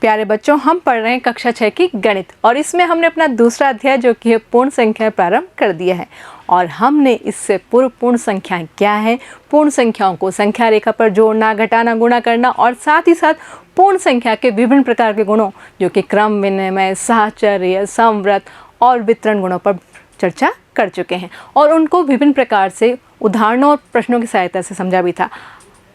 प्यारे बच्चों, हम पढ़ रहे हैं कक्षा 6 की गणित और इसमें हमने अपना दूसरा अध्याय जो कि है पूर्ण संख्या प्रारंभ कर दिया है। और हमने इससे पूर्व पूर्ण संख्याएं क्या है, पूर्ण संख्याओं को संख्या रेखा पर जोड़ना, घटाना, गुणा करना और साथ ही साथ पूर्ण संख्या के विभिन्न प्रकार के गुणों जो कि क्रम, विनिमय, साहचर्य, समवृत्त और वितरण गुणों पर चर्चा कर चुके हैं और उनको विभिन्न प्रकार से उदाहरणों और प्रश्नों की सहायता से समझा भी था।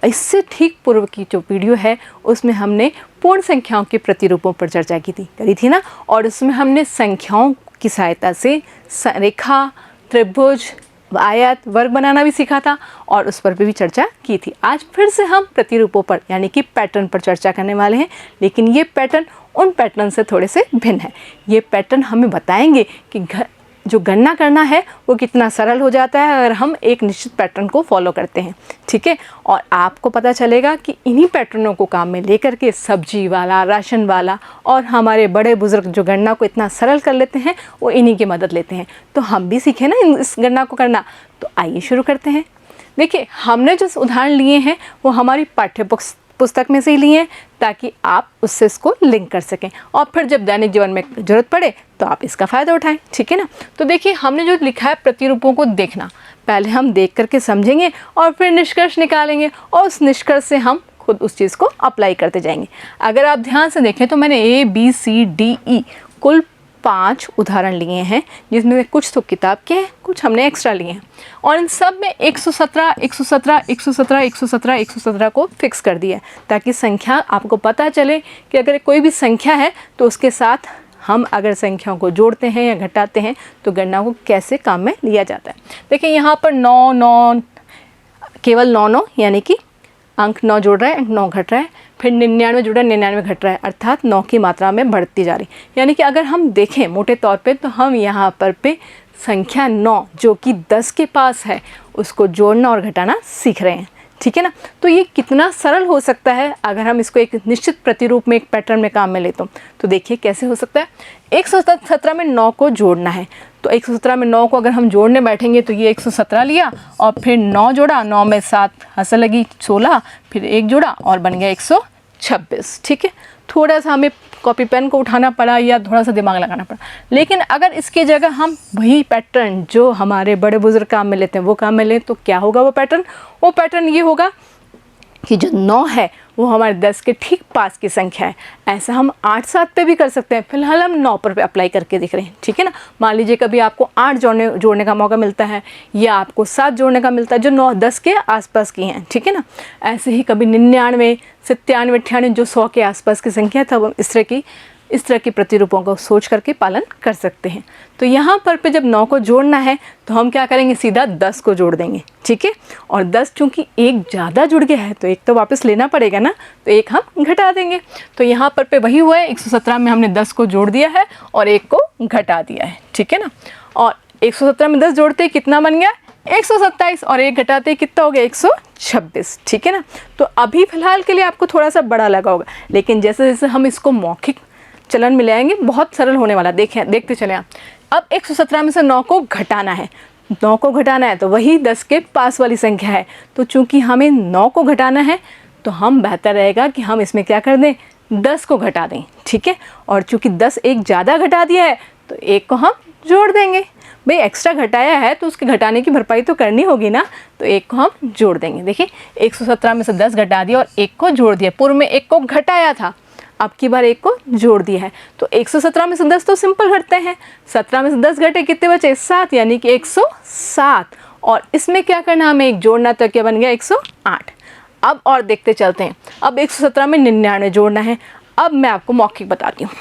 इससे ठीक पूर्व की जो वीडियो है उसमें हमने पूर्ण संख्याओं के प्रतिरूपों पर चर्चा करी थी ना, और उसमें हमने संख्याओं की सहायता से रेखा, त्रिभुज, आयत, वर्ग बनाना भी सीखा था और उस पर भी चर्चा की थी। आज फिर से हम प्रतिरूपों पर यानी कि पैटर्न पर चर्चा करने वाले हैं, लेकिन ये पैटर्न उन पैटर्न से थोड़े से भिन्न है। ये पैटर्न हमें बताएंगे कि जो गणना करना है वो कितना सरल हो जाता है अगर हम एक निश्चित पैटर्न को फॉलो करते हैं, ठीक है। और आपको पता चलेगा कि इन्हीं पैटर्नों को काम में लेकर के सब्जी वाला, राशन वाला और हमारे बड़े बुजुर्ग जो गणना को इतना सरल कर लेते हैं वो इन्हीं की मदद लेते हैं। तो हम भी सीखें ना इस गणना को करना। तो आइए शुरू करते हैं। देखिए, हमने जो उदाहरण लिए हैं वो हमारी पाठ्य पुस्तक में से ही लिए हैं ताकि आप उससे इसको लिंक कर सकें और फिर जब दैनिक जीवन में ज़रूरत पड़े तो आप इसका फ़ायदा उठाएं, ठीक है ना। तो देखिए, हमने जो लिखा है प्रतिरूपों को देखना, पहले हम देख करके समझेंगे और फिर निष्कर्ष निकालेंगे और उस निष्कर्ष से हम खुद उस चीज़ को अप्लाई करते जाएंगे। अगर आप ध्यान से देखें तो मैंने ABCDE कुल 5 उदाहरण लिए हैं, जिसमें कुछ तो किताब के हैं, कुछ हमने एक्स्ट्रा लिए हैं और इन सब में 117, 117, 117, 117, 117 को फिक्स कर दिया है ताकि संख्या आपको पता चले कि अगर कोई भी संख्या है तो उसके साथ हम अगर संख्याओं को जोड़ते हैं या घटाते हैं तो गणना को कैसे काम में लिया जाता है। देखिए, यहाँ पर 9, 9 केवल 9, 9 यानी कि अंक 9 जोड़ रहा है, अंक 9 घट रहा है, फिर 99 जुड़ रहा है, 99 घट रहा है, अर्थात 9 की मात्रा में बढ़ती जा रही। यानी कि अगर हम देखें मोटे तौर पे तो हम यहाँ पर संख्या 9 जो कि 10 के पास है उसको जोड़ना और घटाना सीख रहे हैं, ठीक है ना। तो ये कितना सरल हो सकता है अगर हम इसको एक निश्चित प्रतिरूप में, एक पैटर्न में काम में ले तो देखिए कैसे हो सकता है। 117 में 9 को जोड़ना है तो 117 में 9 को अगर हम जोड़ने बैठेंगे तो ये 117 लिया और फिर 9 जोड़ा, 9 में 7 हंस लगी 16, फिर 1 जोड़ा और बन गया 126, ठीक है। थोड़ा सा हमें कॉपी पेन को उठाना पड़ा या थोड़ा सा दिमाग लगाना पड़ा, लेकिन अगर इसकी जगह हम वही पैटर्न जो हमारे बड़े बुजुर्ग काम में लेते हैं वो काम में लें तो क्या होगा। वो पैटर्न ये होगा कि जो 9 है वो हमारे 10 के ठीक पास की संख्या है। ऐसा हम 8, 7 पे भी कर सकते हैं, फिलहाल हम 9 पर अप्लाई करके दिख रहे हैं, ठीक है ना। मान लीजिए कभी आपको 8 जोड़ने का मौका मिलता है या आपको 7 जोड़ने का मिलता है जो 9, 10 के आसपास की हैं, ठीक है ना। ऐसे ही कभी 99, 97, 98 जो 100 के आसपास की संख्या था वो इस तरह की प्रतिरूपों को सोच करके पालन कर सकते हैं। तो यहाँ पर जब 9 को जोड़ना है तो हम क्या करेंगे, सीधा 10 को जोड़ देंगे, ठीक है। और 10 चूँकि एक ज़्यादा जुड़ गया है तो एक तो वापस लेना पड़ेगा ना, तो एक हम घटा देंगे। तो यहाँ पर वही हुआ है, 117 में हमने 10 को जोड़ दिया है और एक को घटा दिया है, ठीक है ना। और 117 में 10 जोड़ते कितना बन गया, 127 और एक घटाते कितना हो गया, 126, ठीक है ना। तो अभी फ़िलहाल के लिए आपको थोड़ा सा बड़ा लगा होगा, लेकिन जैसे जैसे हम इसको मौखिक चलन में ले आएंगे बहुत सरल होने वाला। देखते चले आप। अब 117 में से 9 को घटाना है, 9 को घटाना है तो वही 10 के पास वाली संख्या है। तो चूंकि हमें 9 को घटाना है तो हम बेहतर रहेगा कि हम इसमें क्या कर दें, 10 को घटा दें, ठीक है। और चूंकि 10 एक ज़्यादा घटा दिया है तो एक को हम जोड़ देंगे। भाई एक्स्ट्रा घटाया है तो उसके घटाने की भरपाई तो करनी होगी ना, तो एक को हम जोड़ देंगे। देखिए, 117 में से 10 घटा दिया और एक को जोड़ दिया। पूर्व में एक को घटाया था, अब की बार एक को जोड़ दिया है। तो 117 में से 10 तो सिंपल घटते हैं, 17 में से 10 घटे कितने बचे, 7, यानी कि 107। और इसमें क्या करना, हमें एक जोड़ना, तो क्या बन गया 108। अब और देखते चलते हैं। अब 117 में 99 जोड़ना है। अब मैं आपको मौखिक बताती हूँ।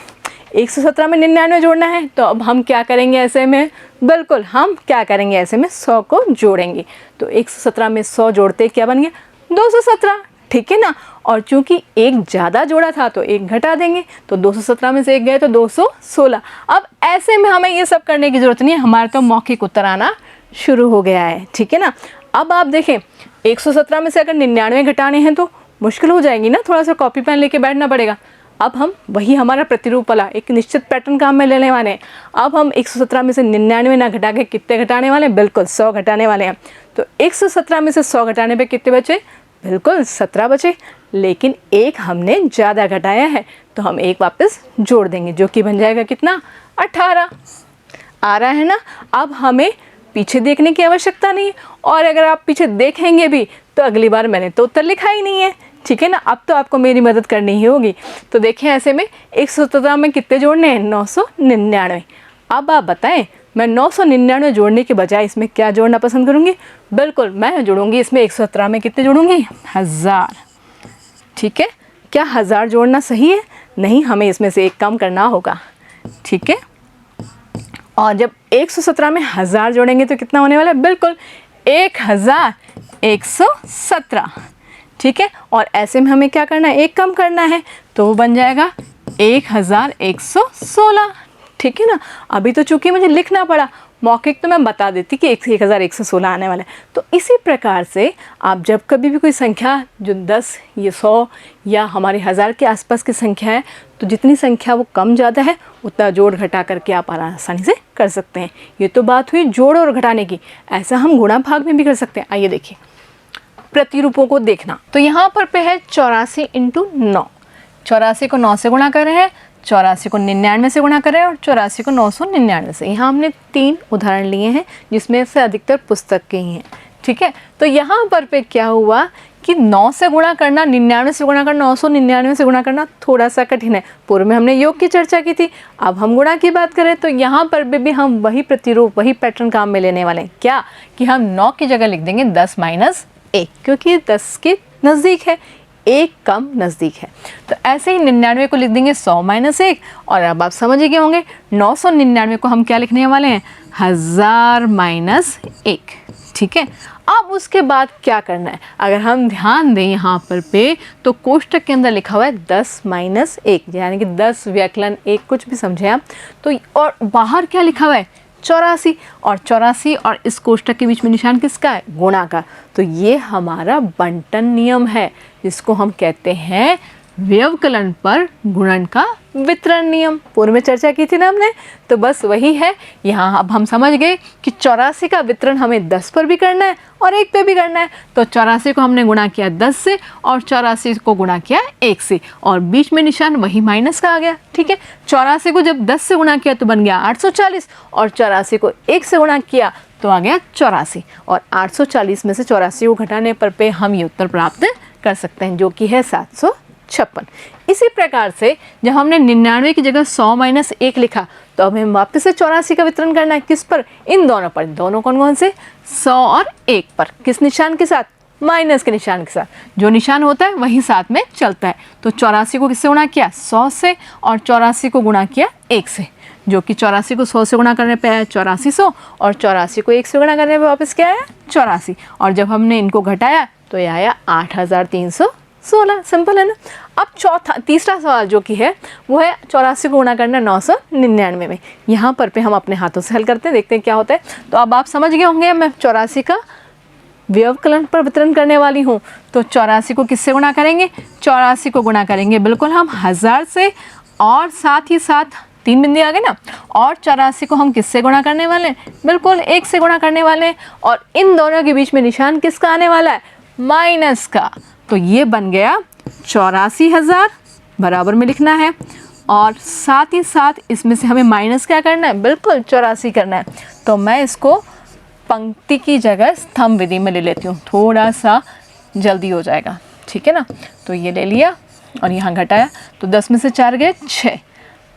117 में 99 जोड़ना है तो अब हम क्या करेंगे ऐसे में, बिल्कुल हम क्या करेंगे ऐसे में 100 को जोड़ेंगे। तो 117 में 100 जोड़ते क्या बन गया, 217, ठीक है ना। और चूंकि एक ज़्यादा जोड़ा था तो एक घटा देंगे, तो 217 में से एक गए तो 216। अब ऐसे में हमें ये सब करने की ज़रूरत नहीं है, हमारे तो मौखिक उत्तर आना शुरू हो गया है, ठीक है ना। अब आप देखें, 117 में से अगर 99 घटाने हैं तो मुश्किल हो जाएगी ना, थोड़ा सा कॉपी पेन लेके बैठना पड़ेगा। अब हम वही हमारा प्रतिरूप वाला एक निश्चित पैटर्न काम में लेने वाले हैं। अब हम 117 में से 99 ना घटा के कितने घटाने वाले हैं, बिल्कुल 100 घटाने वाले हैं। तो 117 में से 100 घटाने पे कितने बचे, बिल्कुल 17 बचे, लेकिन एक हमने ज़्यादा घटाया है तो हम एक वापस जोड़ देंगे, जो कि बन जाएगा कितना, 18। आ रहा है ना। अब हमें पीछे देखने की आवश्यकता नहीं है, और अगर आप पीछे देखेंगे भी तो अगली बार मैंने तो उत्तर लिखा ही नहीं है, ठीक है ना। अब तो आपको मेरी मदद करनी ही होगी। तो देखिए ऐसे में 117 में कितने जोड़ने हैं, 999। अब आप बताएं, मैं 999 जोड़ने के बजाय इसमें क्या जोड़ना पसंद करूँगी? बिल्कुल मैं जोड़ूंगी इसमें 117 में कितने जोड़ूंगी, 1000। ठीक है, क्या 1000 जोड़ना सही है? नहीं, हमें इसमें से एक कम करना होगा, ठीक है। और जब 117 में 1000 जोड़ेंगे तो कितना होने वाला है? बिल्कुल 1117, ठीक है। और ऐसे में हमें क्या करना है, एक कम करना है, तो वो बन जाएगा 1116, ठीक है ना। अभी तो चूंकि मुझे लिखना पड़ा, मौखिक तो मैं बता देती कि 1116 आने वाला है। तो इसी प्रकार से आप जब कभी भी कोई संख्या जो 10 या 100 या हमारे 1000 के आसपास की संख्या है, तो जितनी संख्या वो कम ज़्यादा है उतना जोड़ घटा करके आप आसानी से कर सकते हैं। ये तो बात हुई जोड़ और घटाने की। ऐसा हम गुणा भाग में भी कर सकते हैं। आइए देखिए प्रतिरूपों को देखना। तो यहाँ पर पे है 84 × 9। 84 को 9 से गुणा कर रहे हैं, 84 को 99 से गुणा कर रहे हैं, और 84 को 999 से। यहाँ हमने 3 उदाहरण लिए हैं जिसमें से अधिकतर पुस्तक के ही हैं, ठीक है। तो यहाँ पर पे क्या हुआ कि 9 से गुणा करना, 99 से गुणा करना, 999 से गुणा करना थोड़ा सा कठिन है। पूर्व में हमने योग की चर्चा की थी, अब हम गुणा की बात करें तो यहाँ पर भी हम वही प्रतिरूप, वही पैटर्न काम में लेने वाले हैं। क्या कि हम 9 की जगह लिख देंगे 10 - 1, क्योंकि 10 के नज़दीक है, 1 कम नज़दीक है। तो ऐसे ही 99 को लिख देंगे 100 - 1। और अब आप समझ गए होंगे 999 को हम क्या लिखने वाले हैं, 1000 - 1, ठीक है। अब उसके बाद क्या करना है, अगर हम ध्यान दें यहाँ पर पे, तो कोष्टक के अंदर लिखा हुआ है 10 - 1, यानी कि 10 व्यकलन 1, कुछ भी समझे आप तो। और बाहर क्या लिखा हुआ है, 84, और 84 और इस कोष्टक के बीच में निशान किसका है, गुणा का। तो ये हमारा बंटन नियम है, जिसको हम कहते हैं व्यवकलन पर गुणन का वितरण नियम। पूर्व में चर्चा की थी ना हमने, तो बस वही है यहाँ। अब हम समझ गए कि 84 का वितरण हमें 10 पर भी करना है और 1 पे भी करना है। तो 84 को हमने गुणा किया 10 से, और 84 को गुणा किया 1 से, और बीच में निशान वही माइनस का आ गया, ठीक है। 84 को जब 10 से गुणा किया तो बन गया 840, और 84 को 1 से गुणा किया तो आ गया 84, और 840 में से 84 को घटाने पर पे हम ये उत्तर प्राप्त कर सकते हैं, जो कि है 756। इसी प्रकार से जब हमने 99 की जगह 100 - 1 लिखा, तो अब हमें वापस से 84 का वितरण करना है, किस पर, इन दोनों पर। दोनों कौन कौन से, 100 और 1 पर। किस निशान के साथ, माइनस के निशान के साथ। जो निशान होता है वही साथ में चलता है। तो 84 को किससे गुणा किया, 100 से, और 84 को गुणा किया 1 से, जो कि 84 को 100 से गुणा करने पे आया 8400, और 84 को 1 से गुणा करने पे वापस क्या आया, 84। और जब हमने इनको घटाया तो ये आया 8316। सिंपल है ना। अब तीसरा सवाल जो कि है वो है 84 को गुणा करना 999 में। यहाँ पर पे हम अपने हाथों से हल करते हैं, देखते हैं क्या होता है। तो अब आप समझ गए होंगे मैं 84 का व्यवकलन पर वितरण करने वाली हूँ। तो 84 को किससे गुणा करेंगे, 84 को गुणा करेंगे बिल्कुल हम 1000 से, और साथ ही साथ 3 बिंदी आ गए ना। और 84 को हम किससे गुणा करने वाले हैं, बिल्कुल 1 से गुणा करने वाले हैं। और इन दोनों के बीच में निशान किसका आने वाला है, माइनस का। तो ये बन गया 84,000 बराबर में लिखना है, और साथ ही साथ इसमें से हमें माइनस क्या करना है, बिल्कुल 84 करना है। तो मैं इसको पंक्ति की जगह स्तंभ विधि में ले लेती हूँ, थोड़ा सा जल्दी हो जाएगा, ठीक है ना। तो ये ले लिया और यहाँ घटाया, तो 10 में से 4 गए 6,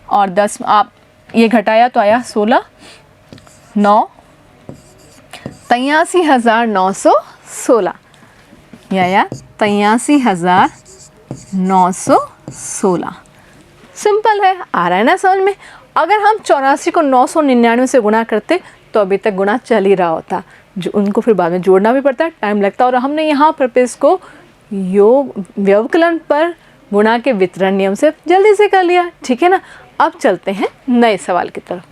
और 10 आप ये घटाया तो आया 16, 9, 83,916। यह आया 83,916। सिंपल है, आ रहा है ना समझ में। अगर हम 84 को 999 से गुणा करते तो अभी तक गुणा चल ही रहा होता, जो उनको फिर बाद में जोड़ना भी पड़ता है, टाइम लगता है। और हमने यहाँ पर इसको योग व्यवकलन पर गुणा के वितरण नियम से जल्दी से कर लिया, ठीक है ना। अब चलते हैं नए सवाल की तरफ।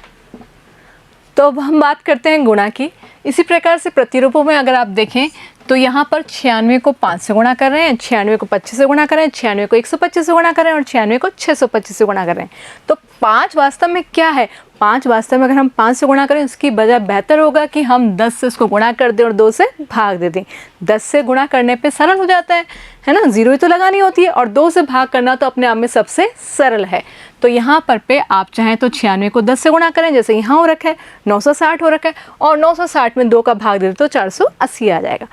तो अब हम बात करते हैं गुणा की। इसी प्रकार से प्रतिरूपों में अगर आप देखें तो यहाँ पर 96 को 5 से गुणा कर रहे हैं, 96 को 25 से गुणा कर रहे हैं, 96 को 125 से गुणा कर रहे हैं, और 96 को 625 से गुणा कर रहे हैं। तो 5 वास्तव में क्या है, 5 वास्तव में अगर हम 5 से गुणा करें उसकी बजाय बेहतर होगा कि हम 10 से उसको गुणा कर दें और 2 से भाग दे दें। 10 से गुणा करने पे सरल हो जाता है ना, 0 ही तो लगानी होती है, और 2 से भाग करना तो अपने आप में सबसे सरल है। तो यहाँ पर पे आप चाहें तो 96 को 10 से गुणा करें, जैसे यहाँ हो रखा है 960 हो रखा है, और 960 में 2 का भाग दे तो 480 आ जाएगा।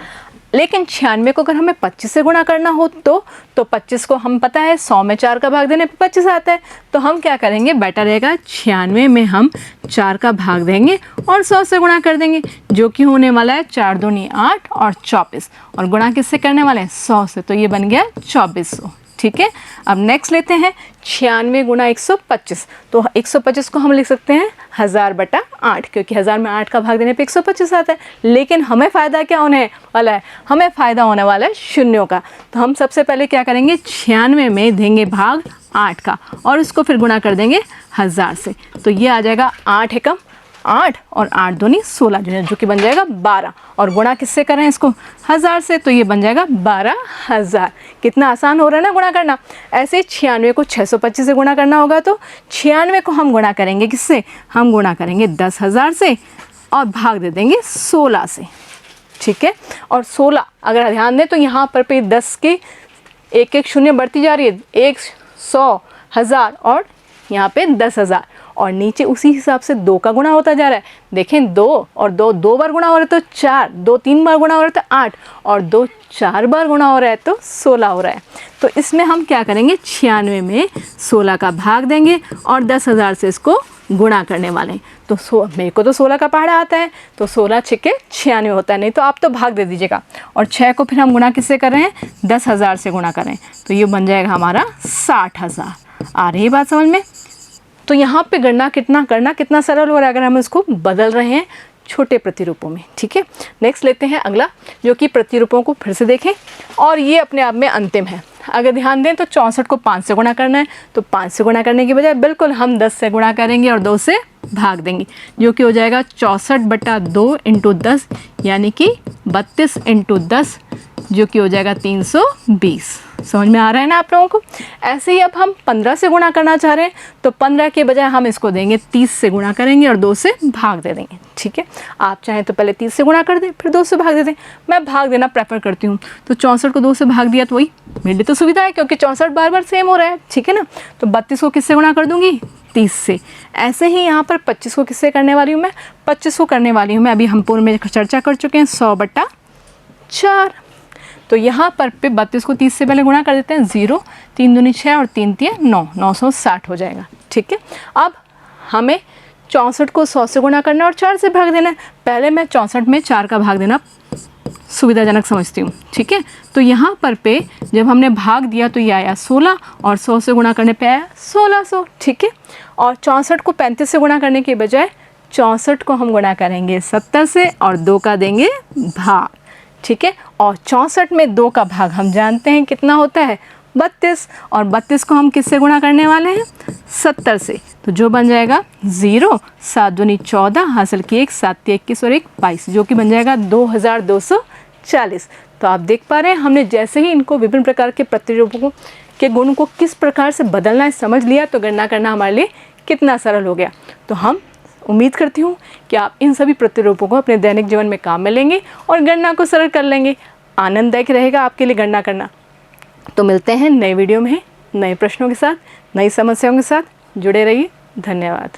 लेकिन 96 को अगर हमें 25 से गुणा करना हो तो 25 को हम पता है 100 में 4 का भाग देने पे 25 आता है, तो हम क्या करेंगे, बेटर रहेगा 96 में हम 4 का भाग देंगे और 100 से गुणा कर देंगे, जो कि होने वाला है 4 दूनी 8 और 24, और गुणा किससे करने वाले हैं, 100 से, तो ये बन गया 2400। ठीक है, अब नेक्स्ट लेते हैं 96 गुणा 125, तो 125 को हम लिख सकते हैं 1000/8, क्योंकि 1000 में 8 का भाग देने पे 125 आता है। लेकिन हमें फ़ायदा क्या होने वाला है, हमें फ़ायदा होने वाला है शून्यों का। तो हम सबसे पहले क्या करेंगे, 96 में देंगे भाग 8 का और उसको फिर गुणा कर देंगे 1000 से, तो ये आ जाएगा 8 एकम 8 और 8 दूनी 16, जो कि बन जाएगा 12, और गुणा किससे करें इसको, 1000 से, तो ये बन जाएगा 12000। कितना आसान हो रहा है ना गुणा करना। ऐसे 96 को 625 से गुणा करना होगा, तो 96 को हम गुणा करेंगे किससे, हम गुणा करेंगे 10,000 से और भाग दे देंगे 16 से। ठीक है, और 16 अगर ध्यान दें तो यहाँ पर पे 10 के एक एक शून्य बढ़ती जा रही है, 100, 1000 और यहाँ पे 10,000, और नीचे उसी हिसाब से 2 का गुणा होता जा रहा है। देखें 2 और 2 2 बार गुणा हो रहा है तो 4, 2 3 बार गुणा हो रहा है तो 8, और 2 4 बार गुणा हो रहा है तो 16 हो रहा है। तो इसमें हम क्या करेंगे, 96 में 16 का भाग देंगे और 10,000 से इसको गुणा करने वाले हैं। तो मेरे को तो 16 का पहाड़ा आता है, तो 16 छिके 96 होता है, नहीं तो आप तो भाग दे दीजिएगा। और 6 को फिर हम गुणा किससे कर रहे हैं, 10,000 से गुणा करें, तो ये बन जाएगा हमारा 60,000। आ रही बात समझ में। तो यहाँ पे गणना करना कितना सरल हो रहा है अगर हम इसको बदल रहे हैं छोटे प्रतिरूपों में। ठीक है, नेक्स्ट लेते हैं अगला, जो कि प्रतिरूपों को फिर से देखें, और ये अपने आप में अंतिम है। अगर ध्यान दें तो 64 को 5 से गुणा करना है, तो 5 से गुणा करने की बजाय बिल्कुल हम 10 से गुणा करेंगे और 2 से भाग देंगे, जो कि हो जाएगा 64/2 × 10, यानी कि 32 × 10, जो कि हो जाएगा 320। समझ में आ रहा है ना आप लोगों को। ऐसे ही अब हम 15 से गुणा करना चाह रहे हैं, तो 15 के बजाय हम इसको देंगे 30 से गुणा करेंगे और 2 से भाग दे देंगे। ठीक है, आप चाहें तो पहले 30 से गुणा कर दें फिर 2 से भाग दे दें, मैं भाग देना प्रेफर करती हूँ। तो 64 को 2 से भाग दिया तो वही मेरे लिए तो सुविधा है, क्योंकि 64 बार बार सेम हो रहा है। ठीक है ना, तो 32 को किससे गुणा कर दूंगी, 30 से। ऐसे ही यहाँ पर 25 को किससे करने वाली हूँ मैं, 25 को करने वाली हूँ मैं, अभी हम पूर्व में चर्चा कर चुके हैं, 100/4। तो यहाँ पर पे 32 को 30 से पहले गुणा कर देते हैं, 0, 3 दूनी 6 और 3 तिया 9, 960 हो जाएगा। ठीक है, अब हमें 64 को 100 से गुणा करना है और 4 से भाग देना है। पहले मैं 64 में 4 का भाग देना सुविधाजनक समझती हूँ। ठीक है, तो यहाँ पर पे जब हमने भाग दिया तो ये आया 16, और 100 से गुणा करने पे आया 1600। ठीक है, और 64 को 35 से गुणा करने के बजाय 64 को हम गुणा करेंगे 70 से और 2 का देंगे भाग। ठीक है, और 64 में 2 का भाग हम जानते हैं कितना होता है, 32, और 32 को हम किससे गुणा करने वाले हैं, 70 से, तो जो बन जाएगा 0, 7 दूनी 14, हासिल की 1, 7 तिया 21 और 1 22, जो कि बन जाएगा 2240। तो आप देख पा रहे हैं हमने जैसे ही इनको विभिन्न प्रकार के प्रतिरूपों के गुण को किस प्रकार से बदलना है समझ लिया, तो गणना करना हमारे लिए कितना सरल हो गया। तो हम उम्मीद करती हूँ कि आप इन सभी प्रतिरूपों को अपने दैनिक जीवन में काम में लेंगे और गणना को सरल कर लेंगे। आनंददायक रहेगा आपके लिए गणना करना। तो मिलते हैं नए वीडियो में नए प्रश्नों के साथ, नई समस्याओं के साथ। जुड़े रहिए। धन्यवाद।